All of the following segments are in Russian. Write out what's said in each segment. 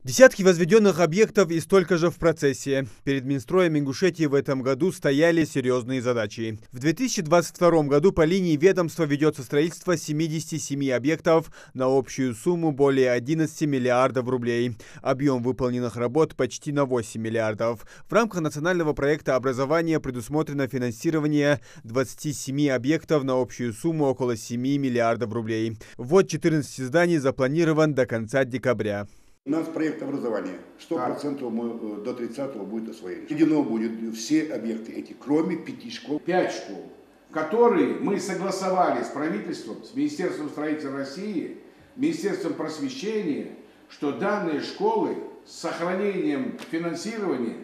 Десятки возведенных объектов и столько же в процессе. Перед Минстроем Ингушетии в этом году стояли серьезные задачи. В 2022 году по линии ведомства ведется строительство 77 объектов на общую сумму более 11 миллиардов рублей. Объем выполненных работ почти на 8 миллиардов. В рамках национального проекта образования предусмотрено финансирование 27 объектов на общую сумму около 7 миллиардов рублей. Ввод 14 зданий запланирован до конца декабря. У нас проект образования. 100% мы до 30-го будет освоение. Введено будет все объекты эти, кроме 5 школ. 5 школ, которые мы согласовали с правительством, с Министерством строительства России, Министерством просвещения, что данные школы с сохранением финансирования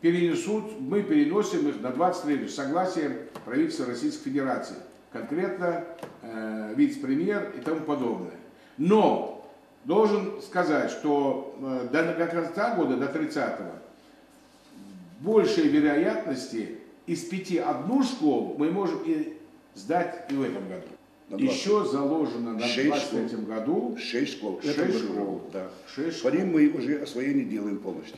мы переносим их на 23 с согласием правительства Российской Федерации. Конкретно вице-премьер и тому подобное. Но должен сказать, что до конца года, до 30-го, большей вероятности из 5 одну школу мы можем и сдать и в этом году. Еще заложено на 23 году 6 школ. 6 школ. Да. 6 школ. По ним мы уже освоение делаем полностью.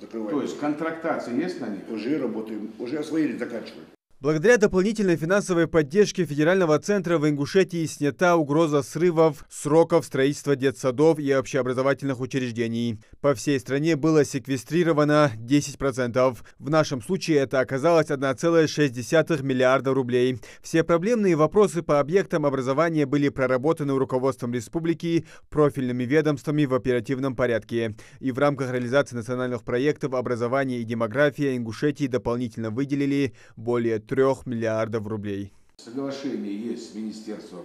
Закрываем. То есть контрактация есть на них? Уже работаем, уже освоение заканчиваем. Благодаря дополнительной финансовой поддержке Федерального центра в Ингушетии снята угроза срывов сроков строительства детсадов и общеобразовательных учреждений. По всей стране было секвестрировано 10%. В нашем случае это оказалось 1,6 миллиарда рублей. Все проблемные вопросы по объектам образования были проработаны руководством республики, профильными ведомствами в оперативном порядке. И в рамках реализации национальных проектов образования и демография Ингушетии дополнительно выделили более 3 миллиардов рублей. Соглашение есть с Министерством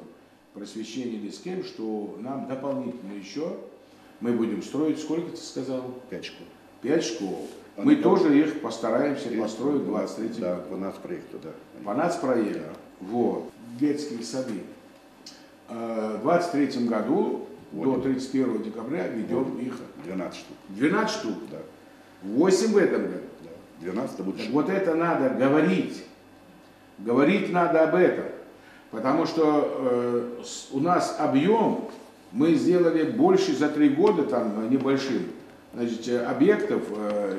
просвещения или с кем, что нам дополнительно еще мы будем строить, сколько ты сказал? 5 школ. 5 школ. Мы тоже их постараемся построить в 23 году. Да, по нацпроекту, да. По нацпроекту. Да. Вот. Детские сады. В 23 году до 31 декабря ведем их. 12 штук. 12 штук? Да. 8 в этом году. Да. 12 будет. Вот это надо говорить. Говорить надо об этом, потому что у нас объем мы сделали больше за 3 года, там небольшим, значит, объектов,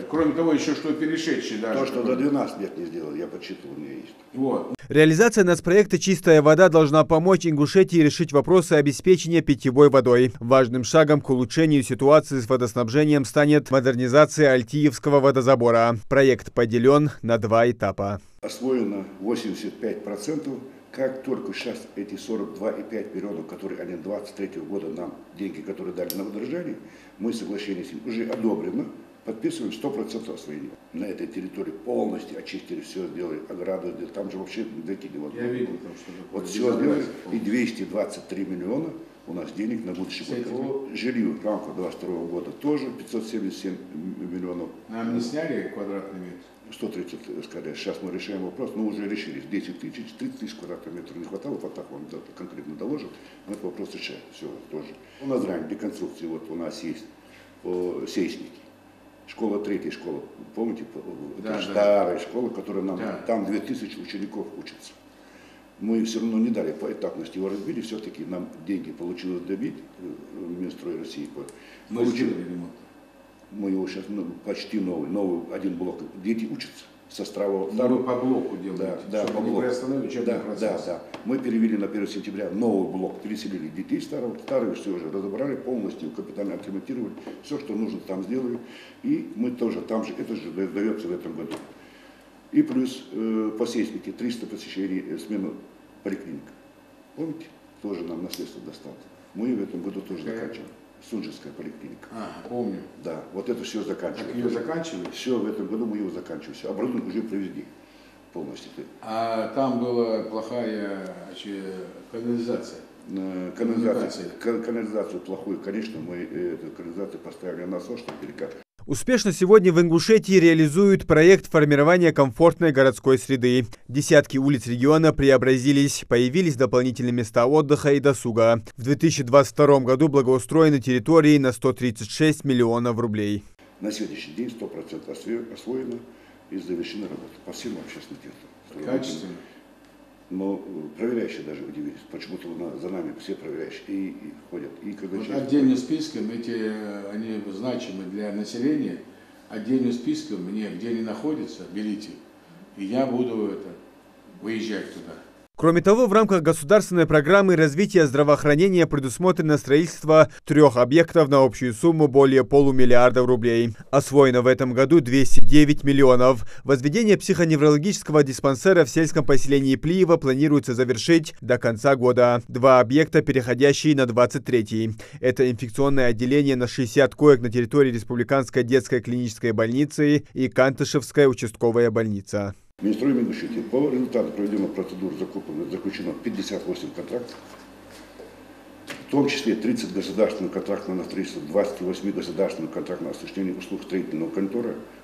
кроме того еще что перешедшие даже. То, что до 12 лет не сделали, я подсчитывал, у меня есть. Вот. Реализация нацпроекта «Чистая вода» должна помочь Ингушетии решить вопросы обеспечения питьевой водой. Важным шагом к улучшению ситуации с водоснабжением станет модернизация Альтиевского водозабора. Проект поделен на 2 этапа. Освоено 85%. Как только сейчас эти 42,5 миллионов, которые они 23 года нам, деньги, которые дали на водоснабжение, мы соглашение с ним уже одобрено, подписываем 100% освоения. На этой территории полностью очистили, все сделали, ограду, там же вообще выкинули. Вот, я видел, там, что вот все сделали, и 223 миллиона у нас денег на будущий год. Жилью в рамках 22 года тоже 577 миллионов. Нам не сняли квадратный метр? 130, сказали, сейчас мы решаем вопрос, но уже решились, 10 тысяч, 30 тысяч квадратных метров не хватало, вот так вам конкретно доложим, мы этот вопрос решаем, все, тоже. У нас ранее деконструкции, вот у нас есть сейсники, школа 3-я школа, помните, да, это старая школа, которая нам, там 2000 учеников учатся. Мы все равно не дали по этапности, его разбили, все-таки нам деньги получилось добить, Минстрой России. Мы сделали ремонт. Мы его сейчас почти новый один блок. Дети учатся с острова. Вы по блоку делаете, да, по блоку. Да. Мы перевели на 1 сентября новый блок, переселили детей старого. Старые все уже разобрали, полностью капитально отремонтировали. Все, что нужно, там сделали. И мы тоже, там же, это же сдается в этом году. И плюс по сейсмике 300 посещений смену поликлиник. Помните? Тоже нам наследство досталось. Мы в этом году тоже заканчиваем. Суджинская поликлиника. Помню. Да, вот это все заканчивается. Так ее заканчивали? Все, в этом году мы его заканчиваем. Все, оборудование уже привезли полностью. А там была плохая канализация? Канализацию плохую, конечно, мы эту канализацию поставили насос, чтобы перекачивать. Успешно сегодня в Ингушетии реализуют проект формирования комфортной городской среды. Десятки улиц региона преобразились, появились дополнительные места отдыха и досуга. В 2022 году благоустроены территории на 136 миллионов рублей. На сегодняшний день 100% освоено и завершены работы по всем общественным территориям. Качественно? Но проверяющие даже удивились. Почему-то за нами все проверяющие и ходят. И когда Вот отдельным списком, они значимы для населения, отдельным списком мне, где они находятся, берите. И я буду выезжать туда. Кроме того, в рамках государственной программы развития здравоохранения предусмотрено строительство 3 объектов на общую сумму более $500 миллиарда рублей. Освоено в этом году 209 миллионов. Возведение психоневрологического диспансера в сельском поселении Плиево планируется завершить до конца года. 2 объекта, переходящие на 23-й. Это инфекционное отделение на 60 коек на территории Республиканской детской клинической больницы и Кантышевская участковая больница. Министром Ингушетии по результату проведенных процедур заключено 58 контрактов, в том числе 30 государственных контрактов на строительство, 28 государственных контрактов на осуществление услуг строительного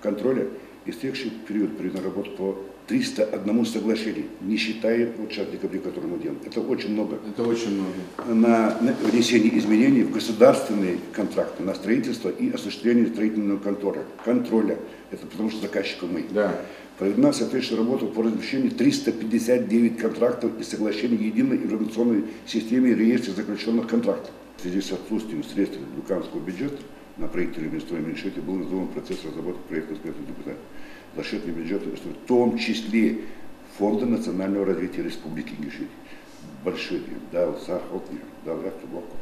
контроля. Истекший период проведена работа по 301 соглашению, не считая вот сейчас декабря, который мы делаем. Это очень много. Это очень много. На внесение изменений в государственные контракты на строительство и осуществление строительного контроля. Это потому что заказчиком мы. Да. Проведена соответствующая работа по размещению 359 контрактов и соглашений в единой информационной системе реестра заключенных контрактов. В связи с отсутствием средств Луканского бюджета на правительстве Министерства Ингушетии был назован процесс разработки проекта экспертного депутата. За счет бюджета, в том числе Фонда национального развития Республики Ингушетия. Большое дал Сахотни, дал Автоблоку.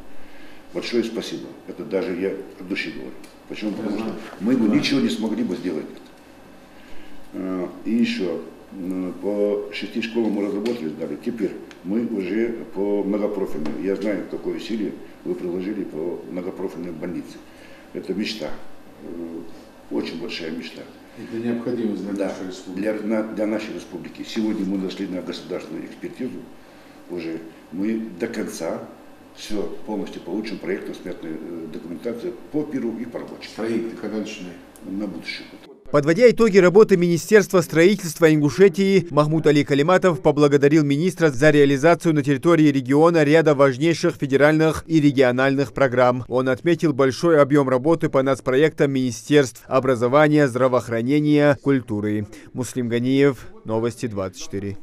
Большое спасибо. Это даже я от души говорю. Почему? Потому что мы бы ничего не смогли бы сделать это. И еще по 6 школам мы разработали, сдали. Теперь мы уже по многопрофильным. Я знаю, какое усилие вы приложили по многопрофильной больнице. Это мечта. Очень большая мечта. Это необходимость для нашей республики. Для нашей республики. Сегодня мы дошли на государственную экспертизу. Уже мы до конца все полностью получим проектно-сметную документацию по Перу и по рабочим. Строительство когда начинаем? На будущее. Подводя итоги работы Министерства строительства Ингушетии, Махмуд Али Калиматов поблагодарил министра за реализацию на территории региона ряда важнейших федеральных и региональных программ. Он отметил большой объем работы по нацпроектам министерств образования, здравоохранения, культуры. Муслим Ганиев, Новости 24.